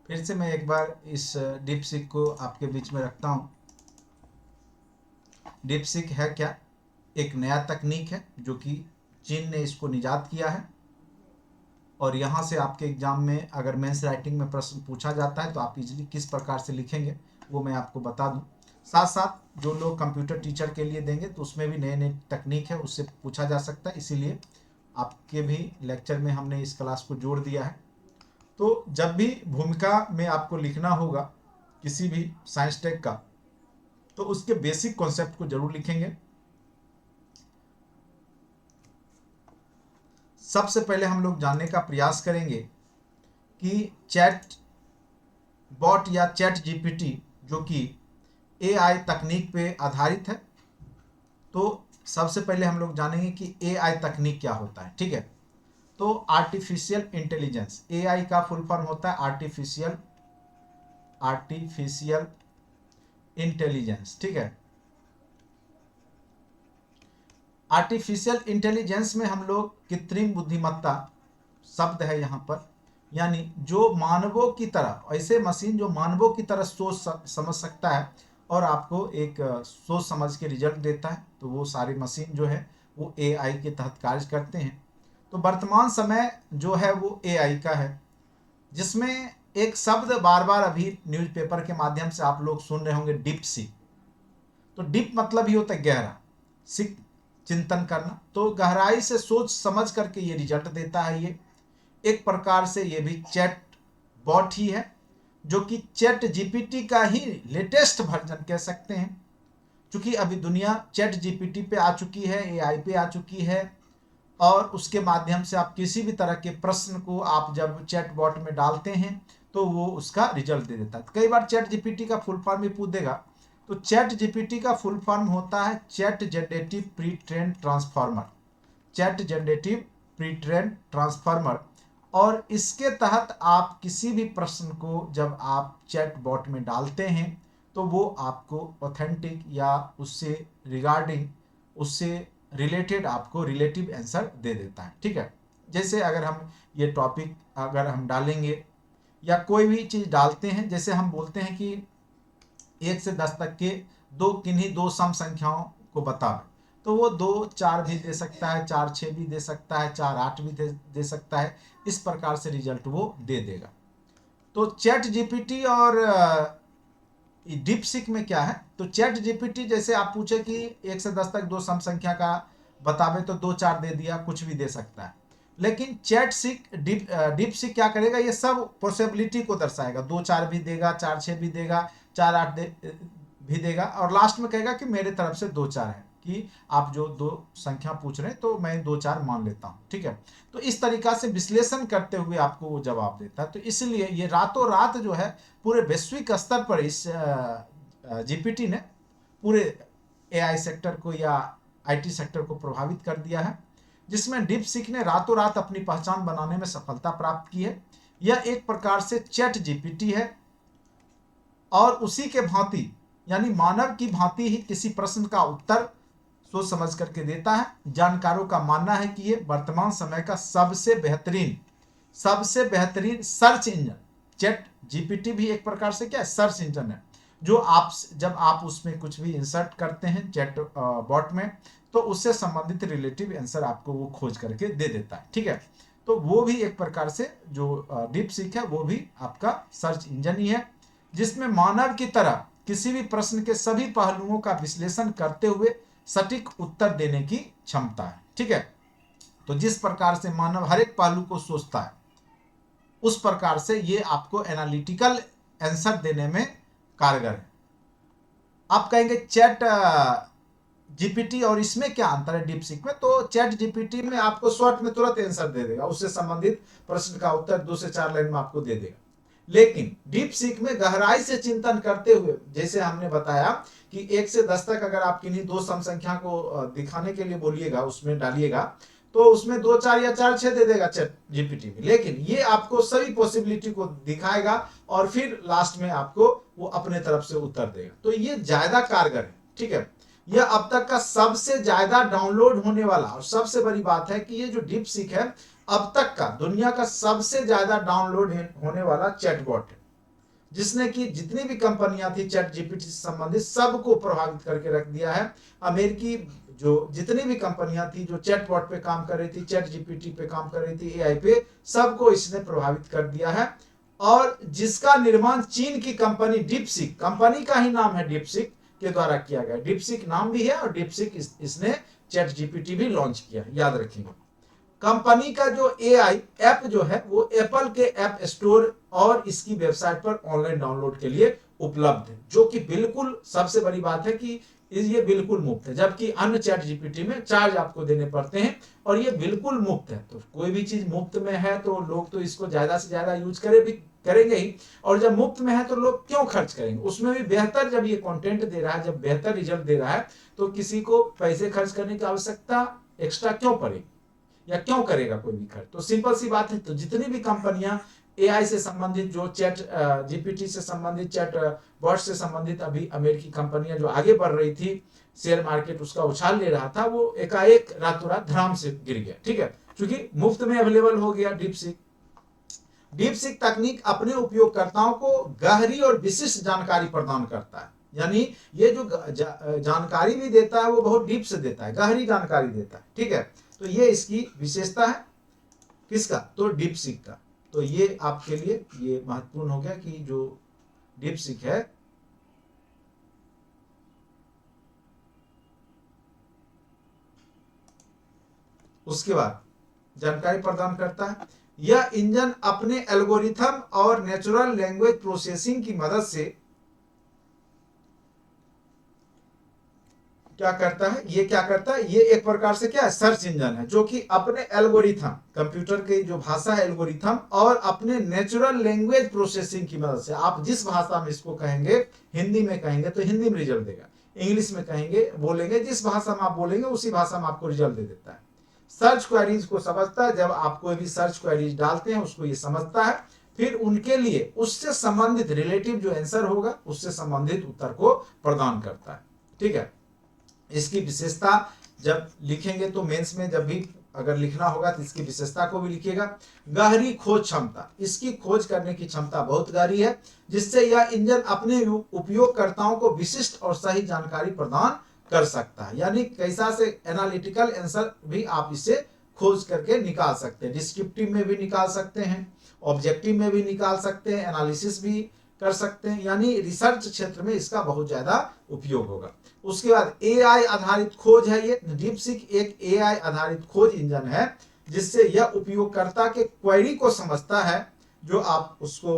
फिर से मैं एक बार इस डीपसीक को आपके बीच में रखता हूँ। डीपसीक है क्या? एक नया तकनीक है जो कि चीन ने इसको निजात किया है, और यहाँ से आपके एग्जाम में अगर मेंस राइटिंग में प्रश्न पूछा जाता है तो आप इजीली किस प्रकार से लिखेंगे वो मैं आपको बता दूं। साथ साथ जो लोग कंप्यूटर टीचर के लिए देंगे तो उसमें भी नए नए तकनीक है, उससे पूछा जा सकता है, इसीलिए आपके भी लेक्चर में हमने इस क्लास को जोड़ दिया है। तो जब भी भूमिका में आपको लिखना होगा किसी भी साइंस टेक का, तो उसके बेसिक कॉन्सेप्ट को जरूर लिखेंगे। सबसे पहले हम लोग जानने का प्रयास करेंगे कि चैट बॉट या चैट जीपीटी जो कि एआई तकनीक पे आधारित है, तो सबसे पहले हम लोग जानेंगे कि एआई तकनीक क्या होता है। ठीक है, तो आर्टिफिशियल इंटेलिजेंस, एआई का फुल फॉर्म होता है आर्टिफिशियल आर्टिफिशियल इंटेलिजेंस। ठीक है, आर्टिफिशियल इंटेलिजेंस में हम लोग कृत्रिम बुद्धिमत्ता शब्द है यहाँ पर, यानी जो मानवों की तरह, ऐसे मशीन जो मानवों की तरह सोच समझ सकता है और आपको एक सोच समझ के रिजल्ट देता है, तो वो सारी मशीन जो है वो एआई के तहत कार्य करते हैं। तो वर्तमान समय जो है वो एआई का है, जिसमें एक शब्द बार बार अभी न्यूज़पेपर के माध्यम से आप लोग सुन रहे होंगे, डीप सी। तो डीप मतलब ही होता है गहरा, सिक चिंतन करना, तो गहराई से सोच समझ करके ये रिजल्ट देता है। ये एक प्रकार से ये भी चैट बॉट ही है, जो कि चैट जीपीटी का ही लेटेस्ट वर्जन कह सकते हैं। क्योंकि अभी दुनिया चैट जीपीटी पे आ चुकी है, एआई पे आ चुकी है, और उसके माध्यम से आप किसी भी तरह के प्रश्न को आप जब चैट बॉट में डालते हैं तो वो उसका रिजल्ट दे देता है। कई बार चैट जीपीटी का फुल फॉर्म भी पूछ देगा, तो चैट जीपीटी का फुल फॉर्म होता है chat generative pre train transformer. Chat generative pre train transformer, और इसके तहत आप किसी भी प्रश्न को जब आप चैट बॉट में डालते हैं तो वो आपको ऑथेंटिक या उससे रिगार्डिंग, उससे रिलेटेड आपको रिलेटिव आंसर दे देता है। ठीक है, जैसे अगर हम ये टॉपिक अगर हम डालेंगे या कोई भी चीज़ डालते हैं, जैसे हम बोलते हैं कि 1 से 10 तक के किन्हीं दो सम संख्याओं को बतावे, तो वो 2 4 भी दे सकता है, 4 6 भी दे सकता है, 4 8 भी दे सकता है। इस प्रकार से रिजल्ट वो दे देगा। तो चैट जीपीटी और डीप सीक में क्या है, तो चैट जीपीटी जैसे आप पूछे कि 1 से 10 तक दो सम संख्या का बतावे, तो 2 4 दे दिया, कुछ भी दे सकता है। लेकिन चैट सीक डीप सीक क्या करेगा, ये सब पॉसिबिलिटी को दर्शाएगा, 2 4 भी देगा, 4 6 भी देगा, 4 8 भी देगा, और लास्ट में कहेगा कि मेरे तरफ से 2 4 है, कि आप जो दो संख्या पूछ रहे हैं तो मैं 2 4 मान लेता हूँ। ठीक है, तो इस तरीका से विश्लेषण करते हुए आपको वो जवाब देता है। तो इसलिए ये रातों रात जो है पूरे वैश्विक स्तर पर इस जीपीटी ने पूरे एआई सेक्टर को या आईटी सेक्टर को प्रभावित कर दिया है, जिसमें डीप सीक ने रातों रात अपनी पहचान बनाने में सफलता प्राप्त की है। यह एक प्रकार से चैट जीपीटी है, और उसी के भांति यानी मानव की भांति ही किसी प्रश्न का उत्तर सोच समझ करके देता है। जानकारों का मानना है कि ये वर्तमान समय का सबसे बेहतरीन सर्च इंजन, चैट जीपीटी भी एक प्रकार से क्या है, सर्च इंजन है, जो आप जब आप उसमें कुछ भी इंसर्ट करते हैं चैट बॉट में, तो उससे संबंधित रिलेटिव आंसर आपको वो खोज करके दे देता है। ठीक है, तो वो भी एक प्रकार से जो डीप सीक है वो भी आपका सर्च इंजन ही है, जिसमें मानव की तरह किसी भी प्रश्न के सभी पहलुओं का विश्लेषण करते हुए सटीक उत्तर देने की क्षमता है। ठीक है, तो जिस प्रकार से मानव हर एक पहलू को सोचता है, उस प्रकार से ये आपको एनालिटिकल आंसर देने में कारगर है। आप कहेंगे चैट जीपीटी और इसमें क्या अंतर है डीप सीक में, तो चैट जीपीटी में आपको शॉर्ट में तुरंत आंसर दे देगा, उससे संबंधित प्रश्न का उत्तर 2 से 4 लाइन में आपको दे देगा। लेकिन डीप सीक में गहराई से चिंतन करते हुए, जैसे हमने बताया कि 1 से 10 तक अगर आप किन्हीं दो सम संख्या को दिखाने के लिए बोलिएगा, उसमें डालिएगा, तो उसमें 2 4 या 4 6 दे देगा चैट जीपीटी में, लेकिन ये आपको सभी पॉसिबिलिटी को दिखाएगा और फिर लास्ट में आपको वो अपने तरफ से उत्तर देगा। तो ये ज्यादा कारगर है। ठीक है, यह अब तक का सबसे ज्यादा डाउनलोड होने वाला, और सबसे बड़ी बात है कि ये जो डीप सीक है अब तक का दुनिया का सबसे ज्यादा डाउनलोड होने वाला चैटबॉट है। जिसने कि जितनी भी कंपनियां थी चैट जीपीटी से संबंधित सबको प्रभावित करके रख दिया है। अमेरिकी जो जितनी भी कंपनियां थी जो चैटबॉट पे काम कर रही थी, चैट जीपीटी पे काम कर रही थी, एआई पे, सबको इसने प्रभावित कर दिया है। और जिसका निर्माण चीन की कंपनी डीपसीक, कंपनी का ही नाम है डीपसीक, के द्वारा किया गया। डीपसीक नाम भी है और डीपसीक इसने चैट जीपीटी भी लॉन्च किया, याद रखेंगे। कंपनी का जो एआई ऐप जो है वो एप्पल के ऐप स्टोर और इसकी वेबसाइट पर ऑनलाइन डाउनलोड के लिए उपलब्ध है, जो कि बिल्कुल सबसे बड़ी बात है कि ये बिल्कुल मुफ्त है, जबकि अन्य चैट जीपीटी में चार्ज आपको देने पड़ते हैं और ये बिल्कुल मुफ्त है। तो कोई भी चीज मुफ्त में है तो लोग तो इसको ज्यादा से ज्यादा यूज करेंगे ही, और जब मुफ्त में है तो लोग क्यों खर्च करेंगे, उसमें भी बेहतर जब ये कंटेंट दे रहा है, जब बेहतर रिजल्ट दे रहा है, तो किसी को पैसे खर्च करने की आवश्यकता एक्स्ट्रा क्यों पड़ेगी या क्यों करेगा कोई भी खर्च। तो सिंपल सी बात है। तो जितनी भी कंपनियां एआई से संबंधित, जो चैट जीपीटी से संबंधित, चैट बॉट से संबंधित अभी अमेरिकी कंपनियां जो आगे बढ़ रही थी, शेयर मार्केट उसका उछाल ले रहा था, वो एकाएक रातों रात धड़ाम से गिर गया। ठीक है, क्योंकि मुफ्त में अवेलेबल हो गया डीपसीक। डीपसीक तकनीक अपने उपयोगकर्ताओं को गहरी और विशिष्ट जानकारी प्रदान करता है, यानी ये जो जानकारी भी देता है वो बहुत डीप से देता है, गहरी जानकारी देता है। ठीक है, तो ये इसकी विशेषता है, किसका, तो डीपसीक का। तो ये आपके लिए ये महत्वपूर्ण हो गया कि जो डीपसीक है उसके बाद जानकारी प्रदान करता है। यह इंजन अपने एल्गोरिथम और नेचुरल लैंग्वेज प्रोसेसिंग की मदद से क्या करता है, ये क्या करता है, ये एक प्रकार से क्या है, सर्च इंजन है, जो कि अपने एल्गोरिथम, कंप्यूटर की जो भाषा है एल्गोरिथम, और अपने नेचुरल लैंग्वेज प्रोसेसिंग की मदद से, आप जिस भाषा में इसको कहेंगे, हिंदी में कहेंगे तो हिंदी में रिजल्ट देगा, इंग्लिश में कहेंगे बोलेंगे, जिस भाषा में आप बोलेंगे उसी भाषा में आपको रिजल्ट दे देता है। सर्च क्वेरीज को समझता है, जब आप कोई भी सर्च क्वेरीज डालते हैं उसको ये समझता है, फिर उनके लिए उससे संबंधित रिलेटिव जो आंसर होगा उससे संबंधित उत्तर को प्रदान करता है। ठीक है, इसकी विशेषता जब लिखेंगे तो मेंस में जब भी अगर लिखना होगा तो इसकी विशेषता को भी लिखिएगा। गहरी खोज क्षमता, इसकी खोज करने की क्षमता बहुत गहरी है, जिससे यह इंजन अपने उपयोगकर्ताओं को विशिष्ट और सही जानकारी प्रदान कर सकता है। यानी कैसा से एनालिटिकल आंसर भी आप इसे खोज करके निकाल सकते हैं, डिस्क्रिप्टिव में भी निकाल सकते हैं, ऑब्जेक्टिव में भी निकाल सकते हैं, एनालिसिस भी कर सकते हैं, यानी रिसर्च क्षेत्र में इसका बहुत ज्यादा उपयोग होगा। उसके बाद एआई आधारित खोज है, ये डीपसीक एक एआई आधारित खोज इंजन है, जिससे यह उपयोगकर्ता के क्वेरी को समझता है, जो आप उसको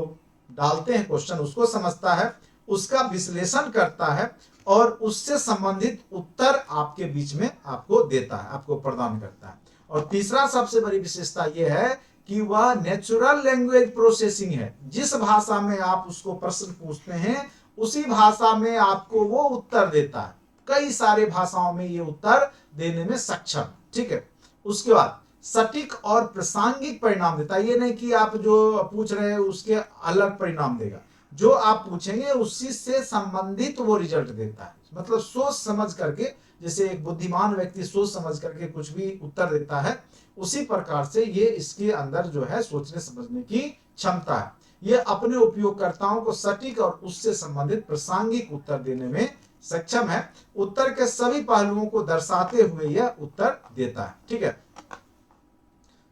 डालते हैं क्वेश्चन उसको समझता है, उसका विश्लेषण करता है और उससे संबंधित उत्तर आपके बीच में आपको देता है, आपको प्रदान करता है। और तीसरा सबसे बड़ी विशेषता यह है कि वह नेचुरल लैंग्वेज प्रोसेसिंग है, जिस भाषा में आप उसको प्रश्न पूछते हैं उसी भाषा में आपको वो उत्तर देता है, कई सारे भाषाओं में ये उत्तर देने में सक्षम। ठीक है, उसके बाद सटीक और प्रासंगिक परिणाम देता है, ये नहीं कि आप जो पूछ रहे हैं उसके अलग परिणाम देगा, जो आप पूछेंगे उसी से संबंधित वो रिजल्ट देता है, मतलब सोच समझ करके, जैसे एक बुद्धिमान व्यक्ति सोच समझ करके कुछ भी उत्तर देता है, उसी प्रकार से ये इसके अंदर जो है सोचने समझने की क्षमता है। ये अपने उपयोगकर्ताओं को सटीक और उससे संबंधित प्रासंगिक उत्तर देने में सक्षम है, उत्तर के सभी पहलुओं को दर्शाते हुए यह उत्तर देता है। ठीक है,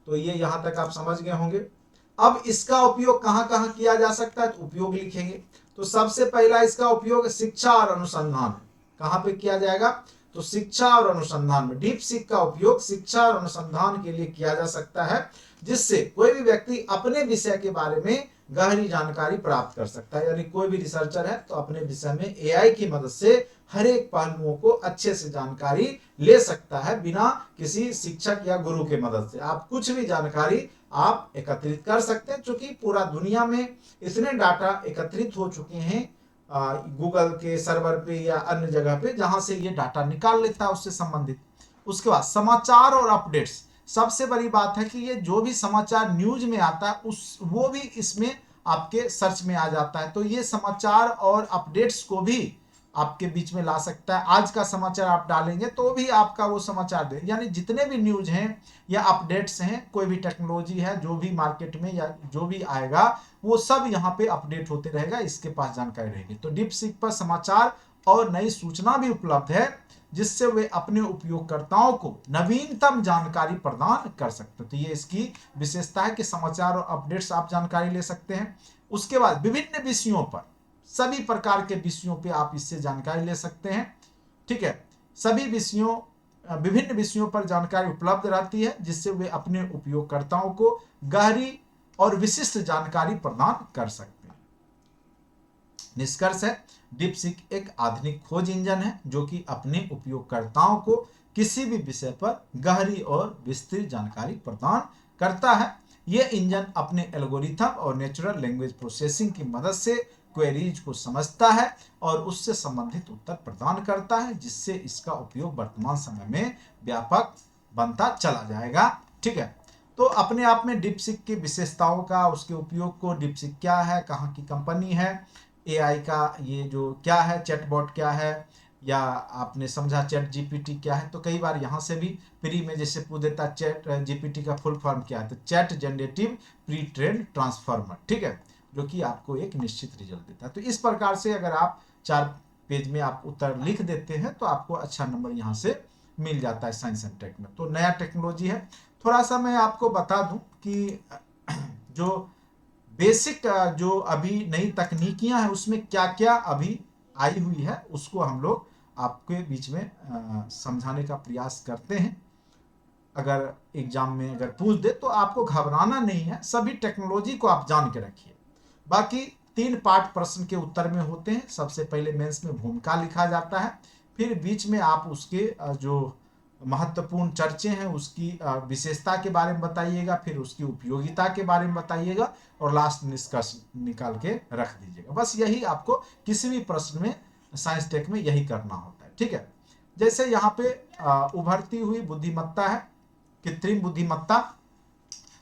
तो ये यहां तक आप समझ गए होंगे। अब इसका उपयोग कहां कहां किया जा सकता है, तो उपयोग लिखेंगे। तो सबसे पहला इसका उपयोग शिक्षा और अनुसंधान, कहां पे किया जाएगा, तो शिक्षा और अनुसंधान में डीपसीक का उपयोग शिक्षा और अनुसंधान के लिए किया जा सकता है, जिससे कोई भी व्यक्ति अपने विषय के बारे में गहरी जानकारी प्राप्त कर सकता है। यानी कोई भी रिसर्चर है तो अपने विषय में एआई की मदद से हर एक पहलुओं को अच्छे से जानकारी ले सकता है, बिना किसी शिक्षक या गुरु के मदद से आप कुछ भी जानकारी आप एकत्रित कर सकते हैं, क्योंकि पूरा दुनिया में इतने डाटा एकत्रित हो चुके हैं गूगल के सर्वर पे या अन्य जगह पे, जहां से ये डाटा निकाल लेता है उससे संबंधित। उसके बाद समाचार और अपडेट्स, सबसे बड़ी बात है कि ये जो भी समाचार न्यूज में आता है वो भी इसमें आपके सर्च में आ जाता है, तो ये समाचार और अपडेट्स को भी आपके बीच में ला सकता है। आज का समाचार आप डालेंगे तो भी आपका वो समाचार दे, यानी जितने भी न्यूज हैं या अपडेट्स हैं, कोई भी टेक्नोलॉजी है जो भी मार्केट में या जो भी आएगा वो सब यहाँ पे अपडेट होते रहेगा, इसके पास जानकारी रहेगी। तो डीपसीक पर समाचार और नई सूचना भी उपलब्ध है जिससे वे अपने उपयोगकर्ताओं को नवीनतम जानकारी प्रदान कर सकते हैं। तो ये इसकी विशेषता है कि समाचार और अपडेट्स आप जानकारी ले सकते हैं। उसके बाद विभिन्न विषयों पर, सभी प्रकार के विषयों पे आप इससे जानकारी ले सकते हैं। ठीक है, सभी विषयों, विभिन्न विषयों पर जानकारी उपलब्ध रहती है जिससे वे अपने उपयोगकर्ताओं को गहरी और विशिष्ट जानकारी प्रदान कर सकते हैं। निष्कर्ष है, डीपसीक एक आधुनिक खोज इंजन है जो कि अपने उपयोगकर्ताओं को किसी भी विषय पर गहरी और विस्तृत जानकारी प्रदान करता है। यह इंजन अपने एल्गोरिथम और नेचुरल लैंग्वेज प्रोसेसिंग की मदद से क्वेरीज को समझता है और उससे संबंधित उत्तर प्रदान करता है, जिससे इसका उपयोग वर्तमान समय में व्यापक बनता चला जाएगा। ठीक है, तो अपने आप में डीपसीक की विशेषताओं का, उसके उपयोग को, डीपसीक क्या है, कहाँ की कंपनी है, एआई का ये जो क्या है, चैटबॉट क्या है, या आपने समझा चैट जीपीटी क्या है। तो कई बार यहाँ से भी प्री में जैसे पूछ देता चैट जीपीटी का फुल फॉर्म क्या है, तो chat generative pre train transformer. ठीक है, जो कि आपको एक निश्चित रिजल्ट देता है। तो इस प्रकार से अगर आप 4 पेज में आप उत्तर लिख देते हैं तो आपको अच्छा नंबर यहाँ से मिल जाता है साइंस एंड टेक में। तो नया टेक्नोलॉजी है। थोड़ा सा मैं आपको बता दूं कि जो बेसिक जो अभी नई तकनीकियां हैं उसमें क्या क्या अभी आई हुई है उसको हम लोग आपके बीच में समझाने का प्रयास करते हैं। अगर एग्जाम में अगर पूछ दे तो आपको घबराना नहीं है, सभी टेक्नोलॉजी को आप जान के रखिए। बाकी 3 पार्ट प्रश्न के उत्तर में होते हैं। सबसे पहले मेंस में भूमिका लिखा जाता है, फिर बीच में आप उसके जो महत्वपूर्ण चर्चे हैं उसकी विशेषता के बारे में बताइएगा, फिर उसकी उपयोगिता के बारे में बताइएगा और लास्ट निष्कर्ष निकाल के रख दीजिएगा। बस यही आपको किसी भी प्रश्न में साइंस टेक में यही करना होता है। ठीक है, जैसे यहाँ पे उभरती हुई बुद्धिमत्ता है, कृत्रिम बुद्धिमत्ता।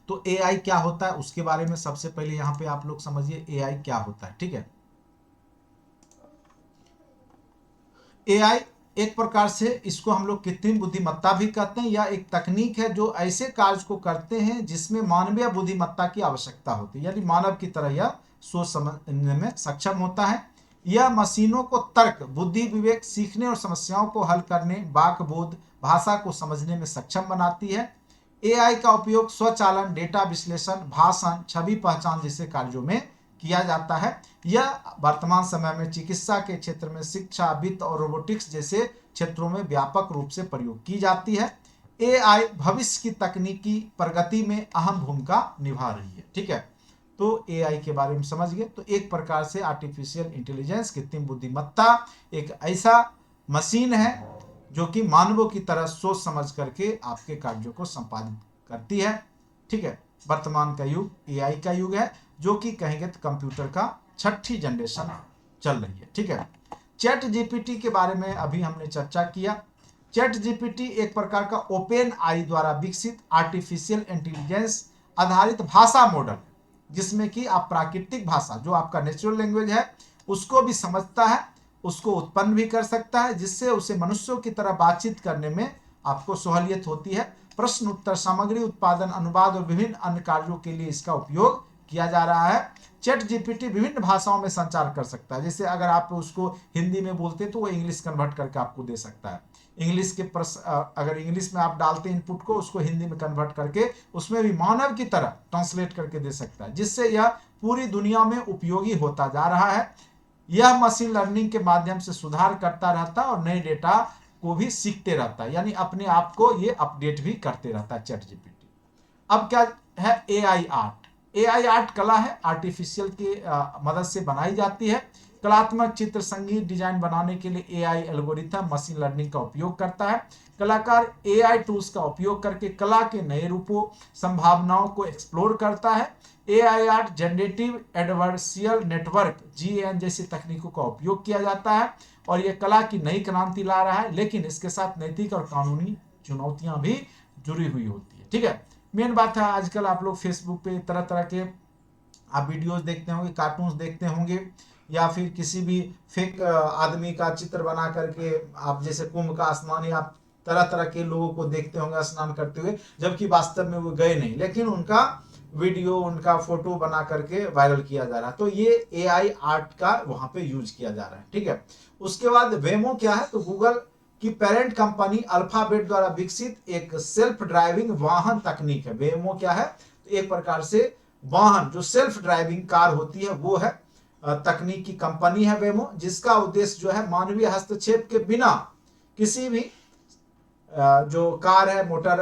तो एआई क्या होता है उसके बारे में सबसे पहले यहाँ पे आप लोग समझिए एआई क्या होता है। ठीक है, एआई एक प्रकार से इसको हम लोग कृत्रिम बुद्धिमत्ता भी कहते हैं, या एक तकनीक है जो ऐसे कार्य को करते हैं जिसमें मानवीय बुद्धिमत्ता की आवश्यकता होती है, यानी मानव की तरह यह सोच समझने में सक्षम होता है। यह मशीनों को तर्क, बुद्धि, विवेक, सीखने और समस्याओं को हल करने, वाक बोध, भाषा को समझने में सक्षम बनाती है। एआई का उपयोग स्वचालन, डेटा विश्लेषण, भाषण, छवि पहचान जैसे कार्यों में किया जाता है। यह वर्तमान समय में चिकित्सा के क्षेत्र में, शिक्षा, वित्त और रोबोटिक्स जैसे क्षेत्रों में व्यापक रूप से प्रयोग की जाती है। एआई भविष्य की तकनीकी प्रगति में अहम भूमिका निभा रही है। ठीक है, तो एआई के बारे में समझ गए। तो एक प्रकार से आर्टिफिशियल इंटेलिजेंस, कृत्रिम बुद्धिमत्ता एक ऐसा मशीन है जो कि मानवों की तरह सोच समझ करके आपके कार्यों को संपादित करती है। ठीक है, वर्तमान का युग एआई का युग है, जो कि कहेंगे तो कंप्यूटर का 6ठी जनरेशन चल रही है। ठीक है, चैट जीपीटी के बारे में अभी हमने चर्चा किया। चैट जीपीटी एक प्रकार का ओपन आई द्वारा विकसित आर्टिफिशियल इंटेलिजेंस आधारित भाषा मॉडल, जिसमें कि आप प्राकृतिक भाषा जो आपका नेचुरल लैंग्वेज है उसको भी समझता है, उसको उत्पन्न भी कर सकता है, जिससे उसे मनुष्यों की तरह बातचीत करने में आपको सहूलियत होती है। प्रश्न उत्तर, सामग्री उत्पादन, अनुवाद और विभिन्न अन्य कार्यों के लिए इसका उपयोग किया जा रहा है। चैट जीपीटी विभिन्न भाषाओं में संचार कर सकता है। जैसे अगर आप उसको हिंदी में बोलते तो वो इंग्लिश कन्वर्ट करके आपको दे सकता है। इंग्लिश के अगर इंग्लिश में आप डालते इनपुट को, उसको हिंदी में कन्वर्ट करके उसमें भी मानव की तरह ट्रांसलेट करके दे सकता है, जिससे यह पूरी दुनिया में उपयोगी होता जा रहा है। यह मशीन लर्निंग के माध्यम से सुधार करता रहता है और नए डेटा को भी सीखते रहता है, यानी अपने आप को ये अपडेट भी करते रहता है चैट जीपीटी। अब क्या है एआई आर्ट। एआई आर्ट कला है, आर्टिफिशियल की मदद से बनाई जाती है। कलात्मक चित्र, संगीत, डिजाइन बनाने के लिए एआई एल्गोरिथम, मशीन लर्निंग का उपयोग करता है। कलाकार एआई टूल्स का उपयोग करके कला के नए रूपों, संभावनाओं को एक्सप्लोर करता है। AI art generative adversarial network GN जैसी तकनीकों का उपयोग किया जाता है और यह कला की नई क्रांति ला रहा है, लेकिन इसके साथ नैतिक और कानूनी चुनौतियां भी जुड़ी हुई होती है। ठीक है, मेन बात है आजकल आप लोग फेसबुक पे तरह तरह के आप वीडियोस देखते होंगे, कार्टून्स देखते होंगे, या फिर किसी भी फेक आदमी का चित्र बना करके आप जैसे कुंभ का स्नान या आप तरह तरह के लोगों को देखते होंगे स्नान करते हुए, जबकि वास्तव में वो गए नहीं, लेकिन उनका वीडियो उनका फोटो बना करके वायरल किया जा रहा है। तो ये एआई आर्ट का वहां पे यूज किया जा रहा है, ठीक है। उसके बाद वेमो क्या है, तो गूगल की पेरेंट कंपनी अल्फाबेट द्वारा विकसित एक सेल्फ ड्राइविंग वाहन तकनीक है। वेमो क्या है, तो एक प्रकार से वाहन जो सेल्फ ड्राइविंग कार होती है वो है, तकनीक की कंपनी है वेमो, जिसका उद्देश्य जो है मानवीय हस्तक्षेप के बिना किसी भी जो कार है, मोटर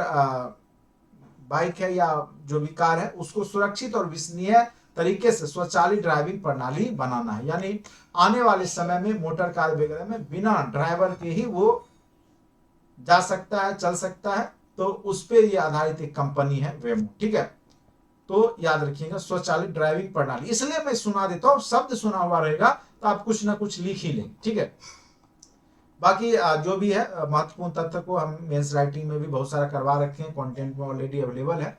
बाइक है या जो भी कार है, उसको सुरक्षित और विश्वसनीय तरीके से स्वचालित ड्राइविंग प्रणाली बनाना है। यानी आने वाले समय में मोटर कार वगैरह में बिना ड्राइवर के ही वो जा सकता है, चल सकता है। तो उस पर ये आधारित एक कंपनी है वेमो, ठीक है। तो याद रखिएगा स्वचालित ड्राइविंग प्रणाली, इसलिए मैं सुना देता हूं, शब्द सुना हुआ रहेगा तो आप कुछ ना कुछ लिख ही लेंगे, ठीक है। बाकी जो भी है महत्वपूर्ण तथ्य को हम मेंस राइटिंग में भी बहुत सारा करवा रखे हैं, कंटेंट में ऑलरेडी अवेलेबल है,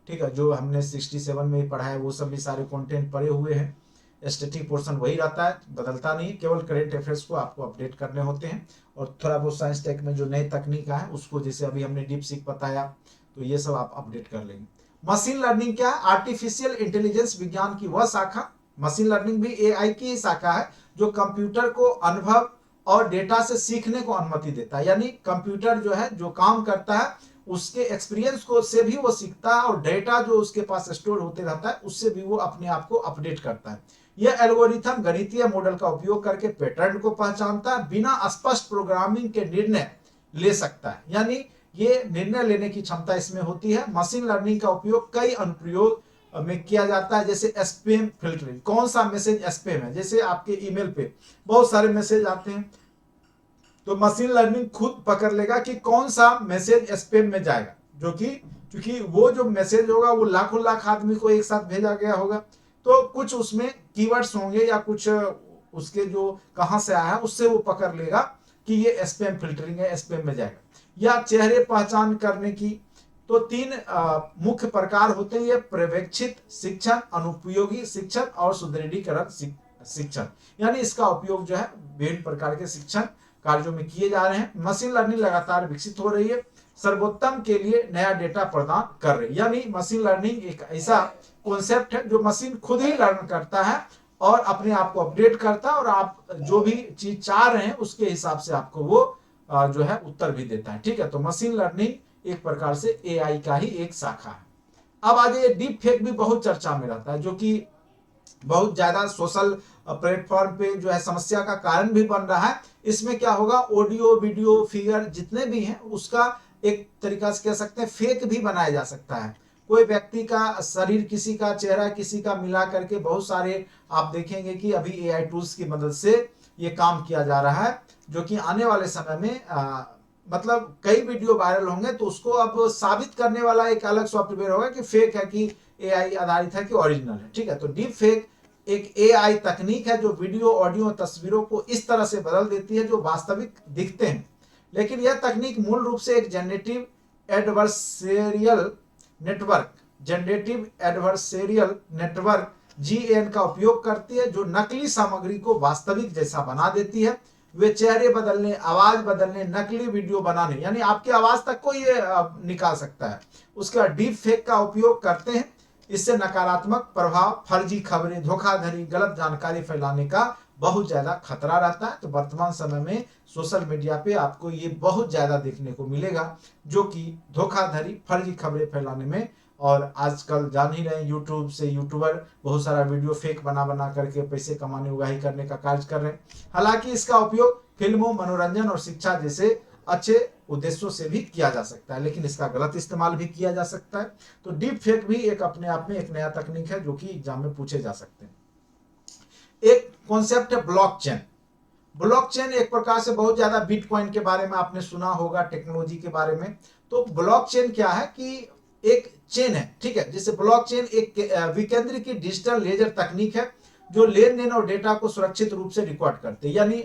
ठीक है। जो हमने 67 में ही पढ़ा है वो सब भी सारे कंटेंट पड़े हुए हैं। स्टैटिक पोर्शन वही रहता है, बदलता नहीं, केवल करेंट अफेयर्स को आपको अपडेट करने होते हैं। और थोड़ा बहुत साइंस टेक में जो नई तकनीक है उसको, जैसे अभी हमने डीप सीक बताया, तो ये सब आप अपडेट कर लेंगे। मशीन लर्निंग क्या है, आर्टिफिशियल इंटेलिजेंस विज्ञान की वह शाखा, मशीन लर्निंग भी एआई की ही शाखा है, जो कंप्यूटर को अनुभव और डेटा से सीखने को अनुमति देता है। यानी कंप्यूटर जो है जो काम करता है उसके एक्सपीरियंस को से भी वो सीखता है, और डेटा जो उसके पास स्टोर होते रहता है उससे भी वो अपने आप को अपडेट करता है। यह एल्गोरिथम गणितीय मॉडल का उपयोग करके पैटर्न को पहचानता है, बिना स्पष्ट प्रोग्रामिंग के निर्णय ले सकता है। यानी ये निर्णय लेने की क्षमता इसमें होती है। मशीन लर्निंग का उपयोग कई अनुप्रयोग में किया जाता है, जैसे स्पैम फिल्टरिंग। कौन सा मैसेज स्पैम है, जैसे आपके ईमेल पे बहुत सारे मैसेज आते हैं, तो मशीन लर्निंग खुद पकड़ लेगा कि कौन सा मैसेज स्पैम में जाएगा, जो कि क्योंकि वो जो मैसेज होगा वो लाखों लाख आदमी को एक साथ भेजा गया होगा, तो कुछ उसमें कीवर्ड्स होंगे या कुछ उसके जो कहां से आया है उससे वो पकड़ लेगा कि ये स्पैम फिल्टरिंग है, स्पैम में जाएगा। या चेहरे पहचान करने की, तो तीन मुख्य प्रकार होते हैं, ये पर्यवेक्षित शिक्षण, अनुपयोगी शिक्षण और सुदृढ़ीकरण शिक्षण। यानी इसका उपयोग जो है विभिन्न प्रकार के शिक्षण कार्यों में किए जा रहे हैं। मशीन लर्निंग लगातार विकसित हो रही है, सर्वोत्तम के लिए नया डेटा प्रदान कर रही है। यानी मशीन लर्निंग एक ऐसा कॉन्सेप्ट है जो मशीन खुद ही लर्न करता है और अपने आप को अपडेट करता है, और आप जो भी चीज चाह रहे हैं उसके हिसाब से आपको वो जो है उत्तर भी देता है, ठीक है। तो मशीन लर्निंग एक प्रकार से एआई का ही एक शाखा है। अब आगे डीप फेक भी बहुत चर्चा में रहता है, जो कि बहुत ज्यादा सोशल प्लेटफॉर्म पे जो है समस्या का कारण भी बन रहा है। इसमें क्या होगा, ऑडियो वीडियो फिगर जितने भी हैं उसका एक तरीका से कह सकते हैं फेक भी बनाया जा सकता है। कोई व्यक्ति का शरीर, किसी का चेहरा किसी का मिला करके बहुत सारे आप देखेंगे कि अभी एआई टूल्स की मदद से ये काम किया जा रहा है, जो कि आने वाले समय में मतलब कई वीडियो वायरल होंगे तो उसको अब साबित करने वाला एक अलग सॉफ्टवेयर होगा कि फेक है कि एआई आधारित है कि ओरिजिनल है, ठीक है। तो डीप फेक एक एआई तकनीक है जो वीडियो, ऑडियो, तस्वीरों को इस तरह से बदल देती है जो वास्तविक दिखते हैं। लेकिन यह तकनीक मूल रूप से एक जनरेटिव एडवर्सेरियल नेटवर्क जीएन का उपयोग करती है, जो नकली सामग्री को वास्तविक जैसा बना देती है। वे चेहरे बदलने, आवाज बदलने, नकली वीडियो बनाने, यानी आपकी आवाज तक को ये निकाल सकता है। उसके बाद डीप फेक का उपयोग करते हैं, इससे नकारात्मक प्रभाव, फर्जी खबरें, धोखाधड़ी, गलत जानकारी फैलाने का बहुत ज्यादा खतरा रहता है। तो वर्तमान समय में सोशल मीडिया पे आपको ये बहुत ज्यादा देखने को मिलेगा, जो कि धोखाधड़ी, फर्जी खबरें फैलाने में। और आजकल जान ही रहे हैं यूट्यूब से यूट्यूबर बहुत सारा वीडियो फेक बना बना करके पैसे कमाने, उगाही करने का कार्य कर रहे हैं। हालांकि इसका उपयोग फिल्मों, मनोरंजन और शिक्षा जैसे अच्छे उद्देश्यों से भी किया जा सकता है, लेकिन इसका गलत इस्तेमाल भी किया जा सकता है। तो डीप फेक भी एक अपने आप में एक नया तकनीक है जो कि एग्जाम में पूछे जा सकते हैं। एक कॉन्सेप्ट है ब्लॉकचेन। ब्लॉकचेन एक प्रकार से बहुत ज्यादा बिटकॉइन के बारे में आपने सुना होगा, टेक्नोलॉजी के बारे में। तो ब्लॉकचेन क्या है कि एक चेन है, ठीक है। जैसे ब्लॉकचेन एक विकेंद्रीकृत डिजिटल लेजर तकनीक है जो लेन देन और डेटा को सुरक्षित रूप से रिकॉर्ड करते हैं। यानी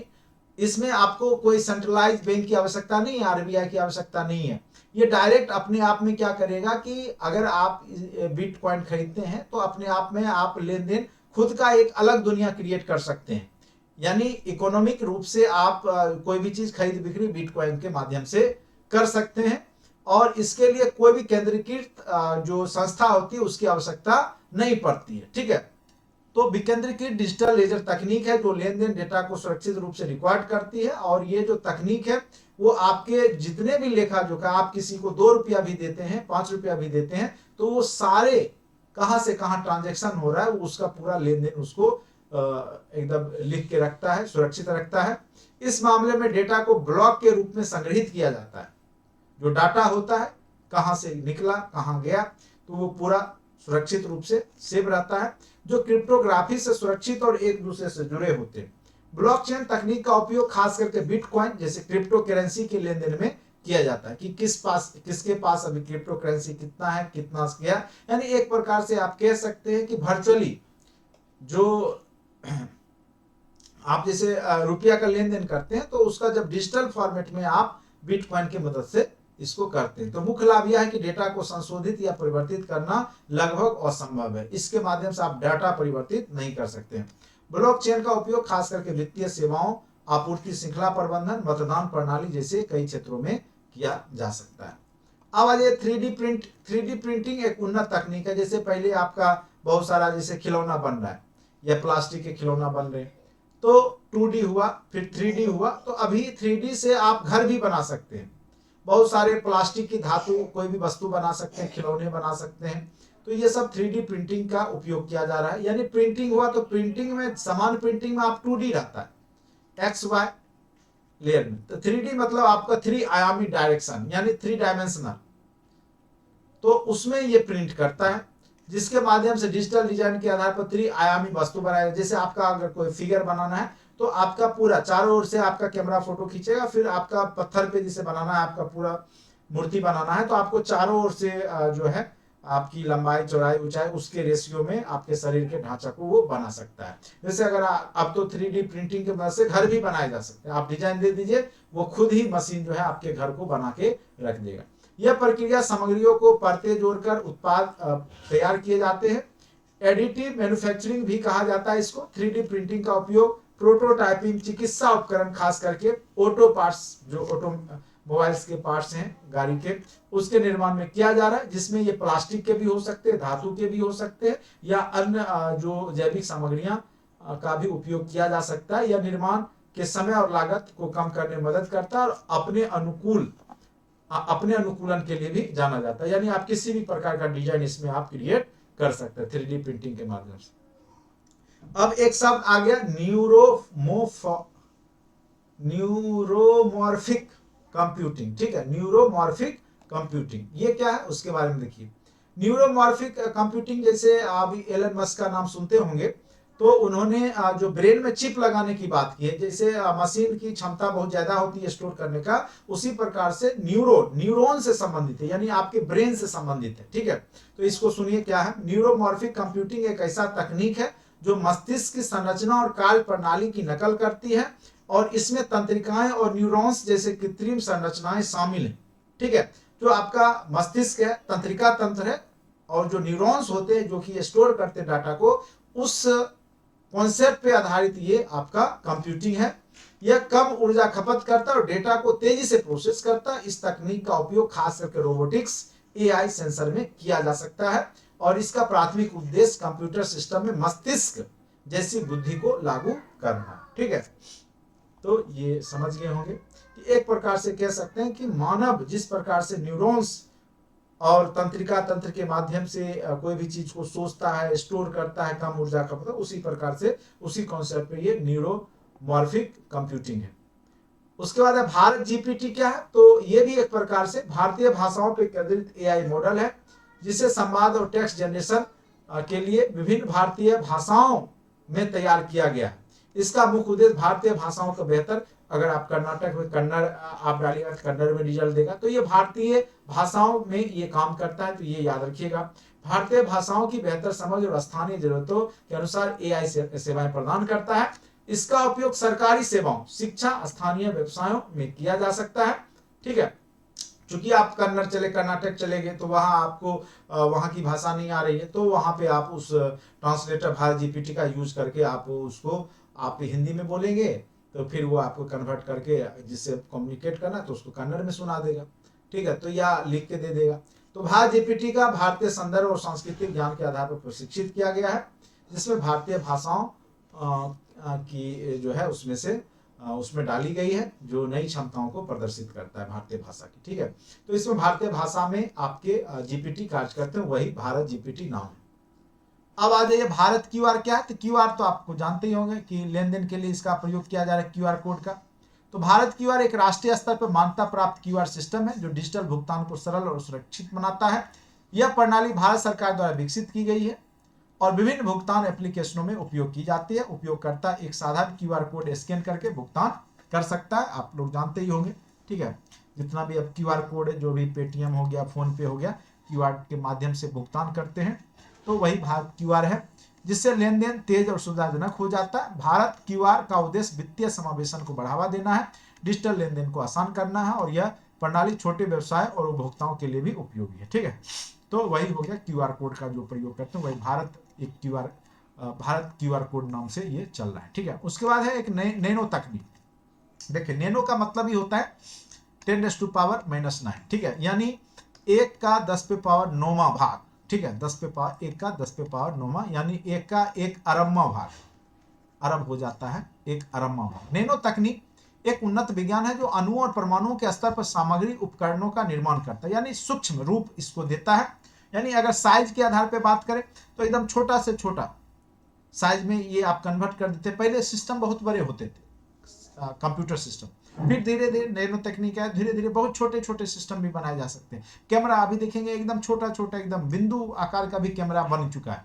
इसमें आपको कोई सेंट्रलाइज बैंक की आवश्यकता नहीं है, आरबीआई की आवश्यकता नहीं है। ये डायरेक्ट अपने आप में क्या करेगा कि अगर आप बिटकॉइन खरीदते हैं तो अपने आप में आप लेन देन खुद का एक अलग दुनिया क्रिएट कर सकते हैं। यानी इकोनॉमिक रूप से आप कोई भी चीज खरीद बिक्री बिटकॉइन के माध्यम से कर सकते हैं, और इसके लिए कोई भी केंद्रीकृत जो संस्था होती है उसकी आवश्यकता नहीं पड़ती है। ठीक है, तो विकेंद्रीकृत डिजिटल लेजर तकनीक है जो लेन देन डेटा को सुरक्षित रूप से रिकॉर्ड करती है, और ये जो तकनीक है वो आपके जितने भी लेखा जोखा, आप किसी को 2 रुपया भी देते हैं, 5 रुपया भी देते हैं, तो वो सारे कहां से कहां ट्रांजैक्शन हो रहा है उसका पूरा लेन देन उसको एकदम लिख के रखता है, सुरक्षित रखता है। इस मामले में डेटा को ब्लॉक के रूप में संग्रहित किया जाता है। जो डाटा होता है कहां से निकला कहां गया, तो वो पूरा सुरक्षित रूप से सेव रहता है, जो क्रिप्टोग्राफी से सुरक्षित और एक दूसरे से जुड़े होते हैं। ब्लॉकचेन तकनीक का उपयोग खास करके बिटकॉइन जैसे क्रिप्टो करेंसी के लेन देन में किया जाता है कि किसके पास अभी क्रिप्टो करेंसी कितना है, कितना गया। यानी एक प्रकार से आप कह सकते हैं कि वर्चुअली जो आप जैसे रुपया का लेन देन करते हैं, तो उसका जब डिजिटल फॉर्मेट में आप बिटकॉइन की मदद से इसको करते हैं। तो मुख्य लाभ यह है कि डेटा को संशोधित या परिवर्तित करना लगभग असंभव है। इसके माध्यम से आप डाटा परिवर्तित नहीं कर सकते हैं। ब्लॉकचेन का उपयोग खास करके वित्तीय सेवाओं, आपूर्ति श्रृंखला प्रबंधन, मतदान प्रणाली जैसे कई क्षेत्रों में किया जा सकता है। अब आ जाइए 3D प्रिंटिंग एक उन्नत तकनीक है। जैसे पहले आपका बहुत सारा जैसे खिलौना बन रहा है या प्लास्टिक के खिलौना बन रहे हैं, तो 2D हुआ, फिर 3D हुआ, तो अभी 3D से आप घर भी बना सकते हैं। बहुत सारे प्लास्टिक की धातु कोई भी वस्तु बना सकते हैं, खिलौने बना सकते हैं। तो ये सब 3D प्रिंटिंग का उपयोग किया जा रहा है। यानी प्रिंटिंग हुआ तो प्रिंटिंग में समान प्रिंटिंग में आप 2D रहता है XY लेयर में, तो 3D मतलब आपका 3 आयामी डायरेक्शन यानी 3 डायमेंशनल, तो उसमें ये प्रिंट करता है, जिसके माध्यम से डिजिटल डिजाइन के आधार पर 3 आयामी वस्तु बनाएगा। जैसे आपका अगर कोई फिगर बनाना है तो आपका पूरा चारों ओर से आपका कैमरा फोटो खींचेगा, फिर आपका पत्थर पे जिसे बनाना है, आपका पूरा मूर्ति बनाना है, तो आपको चारों ओर से जो है आपकी लंबाई चौड़ाई ऊंचाई उसके रेशियो में आपके शरीर के ढांचा को वो बना सकता है। जैसे अगर अब तो 3D प्रिंटिंग के मदद से घर भी बनाए जा सकते हैं। आप डिजाइन दे दीजिए, वो खुद ही मशीन जो है आपके घर को बना के रख देगा। यह प्रक्रिया सामग्रियों को परतें जोड़कर उत्पाद तैयार किए जाते हैं। एडिटिव मैन्युफैक्चरिंग भी कहा जाता है इसको। 3D प्रिंटिंग का उपयोग प्रोटोटाइपिंग, चिकित्सा उपकरण खास करके ऑटो पार्ट्स, जो ऑटो मोबाइल्स के पार्ट्स हैं गाड़ी के, उसके निर्माण में किया जा रहा है, जिसमें ये प्लास्टिक के भी हो सकते हैं, धातु के भी हो सकते हैं, या अन्य जो जैविक सामग्रियां का भी उपयोग किया जा सकता है। यह निर्माण के समय और लागत को कम करने में मदद करता है और अपने अनुकूलन के लिए भी जाना जाता है। यानी आप किसी भी प्रकार का डिजाइन इसमें आप क्रिएट कर सकते हैं 3D प्रिंटिंग के माध्यम से। अब एक शब्द आ गया न्यूरोमॉर्फिक कंप्यूटिंग। ठीक है, न्यूरोमॉर्फिक कंप्यूटिंग ये क्या है उसके बारे में देखिए। न्यूरोमॉर्फिक कंप्यूटिंग, जैसे अभी एलन मस्क का नाम सुनते होंगे, तो उन्होंने जो ब्रेन में चिप लगाने की बात की है। जैसे मशीन की क्षमता बहुत ज्यादा होती है स्टोर करने का, उसी प्रकार से न्यूरॉन से संबंधित है, यानी आपके ब्रेन से संबंधित है। ठीक है, तो इसको सुनिए क्या है। न्यूरोमॉर्फिक कंप्यूटिंग एक ऐसा तकनीक है जो मस्तिष्क की संरचना और कार्य प्रणाली की नकल करती है, और इसमें तंत्रिकाएं और न्यूरॉन्स जैसे कृत्रिम संरचनाएं शामिल हैं। ठीक है, जो आपका मस्तिष्क है तंत्रिका तंत्र है, और जो न्यूरॉन्स होते हैं जो कि स्टोर करते हैं डाटा को, उस कॉन्सेप्ट पे आधारित ये आपका कंप्यूटिंग है। यह कम ऊर्जा खपत करता है और डेटा को तेजी से प्रोसेस करता है। इस तकनीक का उपयोग खास करके रोबोटिक्स, AI सेंसर में किया जा सकता है, और इसका प्राथमिक उद्देश्य कंप्यूटर सिस्टम में मस्तिष्क जैसी बुद्धि को लागू करना। ठीक है, तो ये समझ गए होंगे कि एक प्रकार से कह सकते हैं कि मानव जिस प्रकार से न्यूरॉन्स और तंत्रिका तंत्र के माध्यम से कोई भी चीज को सोचता है, स्टोर करता है, कम ऊर्जा खपत, उसी प्रकार से उसी कॉन्सेप्ट पे ये न्यूरोमॉर्फिक कंप्यूटिंग है। उसके बाद है भारत GPT क्या है, तो ये भी एक प्रकार से भारतीय भाषाओं पर केंद्रित AI मॉडल है, जिसे संवाद और टेक्स्ट जनरेशन के लिए विभिन्न भारतीय भाषाओं में तैयार किया गया है। इसका मुख्य उद्देश्य भारतीय भाषाओं को बेहतर, अगर आप कर्नाटक में कन्नड़ आप डालिएगा कन्नड़ में रिजल्ट देगा, तो ये भारतीय भाषाओं में ये काम करता है, तो ये याद रखिएगा। भारतीय भाषाओं की बेहतर समझ और स्थानीय जरूरतों के अनुसार AI सेवाएं प्रदान करता है। इसका उपयोग सरकारी सेवाओं, शिक्षा, स्थानीय व्यवसायों में किया जा सकता है। ठीक है, चूंकि आप कन्नड़ चले कर्नाटक चले गए तो वहाँ आपको वहाँ की भाषा नहीं आ रही है, तो वहाँ पे आप उस ट्रांसलेटर भारत जीपीटी का यूज करके आप उसको आप हिंदी में बोलेंगे तो फिर वो आपको कन्वर्ट करके जिससे कम्युनिकेट करना तो उसको कन्नड़ में सुना देगा, ठीक है, तो या लिख के दे देगा। तो भारत जीपीटी का भारतीय संदर्भ और सांस्कृतिक ज्ञान के आधार पर प्रशिक्षित किया गया है, जिसमें भारतीय भाषाओं की जो है उसमें से उसमें डाली गई है, जो नई क्षमताओं को प्रदर्शित करता है भारतीय भाषा की, ठीक है। तो इसमें भारतीय भाषा में आपके जीपीटी कार्य करते हैं, वही भारत जीपीटी नाम है। अब आ जाइए भारत क्यूआर क्या है। तो क्यूआर तो आपको जानते ही होंगे कि लेन देन के लिए इसका प्रयोग किया जा रहा है क्यूआर कोड का। तो भारत क्यूआर एक राष्ट्रीय स्तर पर मान्यता प्राप्त क्यूआर सिस्टम है जो डिजिटल भुगतान को सरल और सुरक्षित बनाता है। यह प्रणाली भारत सरकार द्वारा विकसित की गई है और विभिन्न भुगतान एप्लीकेशनों में उपयोग की जाती है। उपयोगकर्ता एक साधारण क्यूआर कोड स्कैन करके भुगतान कर सकता है, आप लोग जानते ही होंगे, ठीक है। जितना भी अब क्यूआर कोड है, जो भी पेटीएम हो गया, फोन पे हो गया, क्यूआर के माध्यम से भुगतान करते हैं, तो वही भारत क्यूआर है, जिससे लेन देन तेज और सुविधाजनक हो जाता है। भारत क्यूआर का उद्देश्य वित्तीय समावेशन को बढ़ावा देना है, डिजिटल लेन देन को आसान करना है और यह प्रणाली छोटे व्यवसाय और उपभोक्ताओं के लिए भी उपयोगी है, ठीक है। तो वही हो गया क्यूआर कोड का जो प्रयोग करते हैं, वही भारत एक भारत क्यूआर कोड नाम से ये चल रहा है, ठीक है। उसके बाद है एक नैनो तकनीक। देखिए नैनो का मतलब ही होता है 10⁻⁹, ठीक है, यानी 1 का 10⁹ भाग, ठीक है, 1 का 10⁻⁹, यानी 1 का 1 अरबवां भाग, अरब हो जाता है 1 अरबवां भाग। नैनो तकनीक एक उन्नत विज्ञान है जो अणुओं और परमाणुओं के स्तर पर सामग्री उपकरणों का निर्माण करता है, यानी सूक्ष्म रूप इसको देता है। यानी अगर साइज के आधार पर बात करें तो एकदम छोटा से छोटा साइज में ये आप कन्वर्ट कर देते। पहले सिस्टम बहुत बड़े होते थे, कंप्यूटर सिस्टम, फिर धीरे धीरे नैनो तकनीक है, धीरे धीरे बहुत छोटे छोटे सिस्टम भी बनाए जा सकते हैं। कैमरा अभी देखेंगे एकदम छोटा छोटा, एकदम बिंदु आकार का भी कैमरा बन चुका है,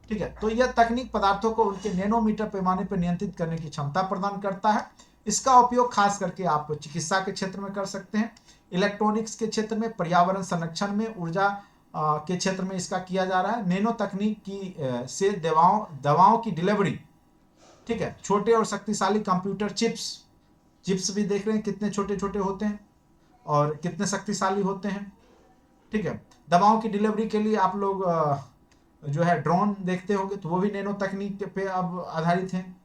ठीक है। तो यह तकनीक पदार्थों को उनके नैनोमीटर पैमाने पर नियंत्रित करने की क्षमता प्रदान करता है। इसका उपयोग खास करके आप चिकित्सा के क्षेत्र में कर सकते हैं, इलेक्ट्रॉनिक्स के क्षेत्र में, पर्यावरण संरक्षण में, ऊर्जा के क्षेत्र में इसका किया जा रहा है। नैनो तकनीक की से दवाओं की डिलीवरी, ठीक है, छोटे और शक्तिशाली कंप्यूटर चिप्स भी देख रहे हैं कितने छोटे छोटे होते हैं और कितने शक्तिशाली होते हैं, ठीक है। दवाओं की डिलीवरी के लिए आप लोग जो है ड्रोन देखते होंगे, तो वो भी नैनो तकनीक पे अब आधारित हैं।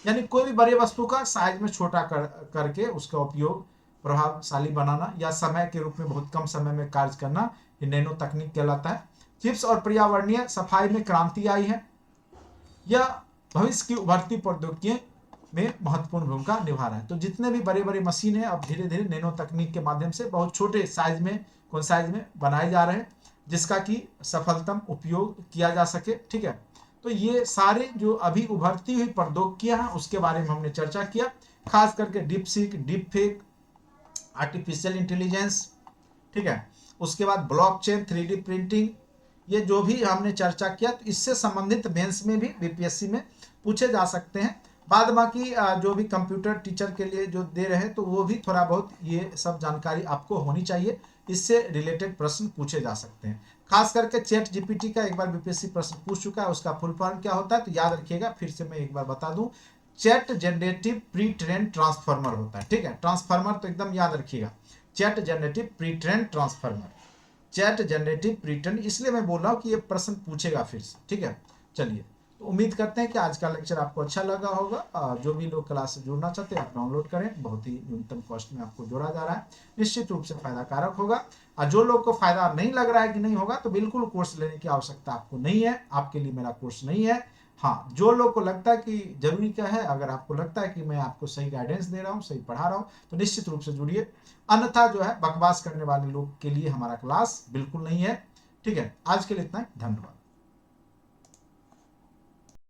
यानी कोई भी बड़ी वस्तु का साइज में छोटा करके उसका उपयोग प्रभावशाली बनाना या समय के रूप में बहुत कम समय में कार्य करना, ये नैनो तकनीक कहलाता है। चिप्स और पर्यावरणीय सफाई में क्रांति आई है। यह भविष्य की उभरती प्रौद्योगिकी में महत्वपूर्ण भूमिका निभा रहा है। तो जितने भी बड़े बड़े मशीन है अब धीरे धीरे नैनो तकनीक के माध्यम से बहुत छोटे साइज में बनाए जा रहे हैं, जिसका कि सफलतम उपयोग किया जा सके, ठीक है। तो ये सारे जो अभी उभरती हुई प्रौद्योगिकियां हैं उसके बारे में हमने चर्चा किया, खास करके डीपसीक, डीपफेक, आर्टिफिशियल इंटेलिजेंस, ठीक है। उसके बाद ब्लॉकचेन, 3D प्रिंटिंग, ये जो भी हमने चर्चा किया, तो इससे संबंधित मेंस में भी बीपीएससी में पूछे जा सकते हैं। बाद बाकी जो भी कंप्यूटर टीचर के लिए जो दे रहे हैं तो वो भी थोड़ा बहुत ये सब जानकारी आपको होनी चाहिए, इससे रिलेटेड प्रश्न पूछे जा सकते हैं। खास करके चैट जीपीटी का एक बार बीपीएससी प्रश्न पूछ चुका है, उसका फुल फॉर्म क्या होता है तो याद रखिएगा, फिर से मैं एक बार बता दूं, chat generative pre train transformer होता है, ठीक है। ट्रांसफार्मर तो एकदम याद रखिएगा, chat generative pre train transformer, chat generative pre train, इसलिए मैं बोल रहा हूँ कि ये प्रश्न पूछेगा फिर से, ठीक है। चलिए, तो उम्मीद करते हैं कि आज का लेक्चर आपको अच्छा लगा होगा। जो भी लोग क्लास से जुड़ना चाहते हैं आप डाउनलोड करें, बहुत ही न्यूनतम कॉस्ट में आपको जोड़ा जा रहा है, निश्चित रूप से फायदा कारक होगा। और जो लोग को फायदा नहीं लग रहा है कि नहीं होगा तो बिल्कुल कोर्स लेने की आवश्यकता आपको नहीं है, आपके लिए मेरा कोर्स नहीं है। हाँ, जो लोग को लगता है कि जरूरी क्या है, अगर आपको लगता है कि मैं आपको सही गाइडेंस दे रहा हूँ, सही पढ़ा रहा हूँ, तो निश्चित रूप से जुड़िए। अन्यथा जो है बकवास करने वाले लोग के लिए हमारा क्लास बिल्कुल नहीं है, ठीक है। आज के लिए इतना ही, धन्यवाद।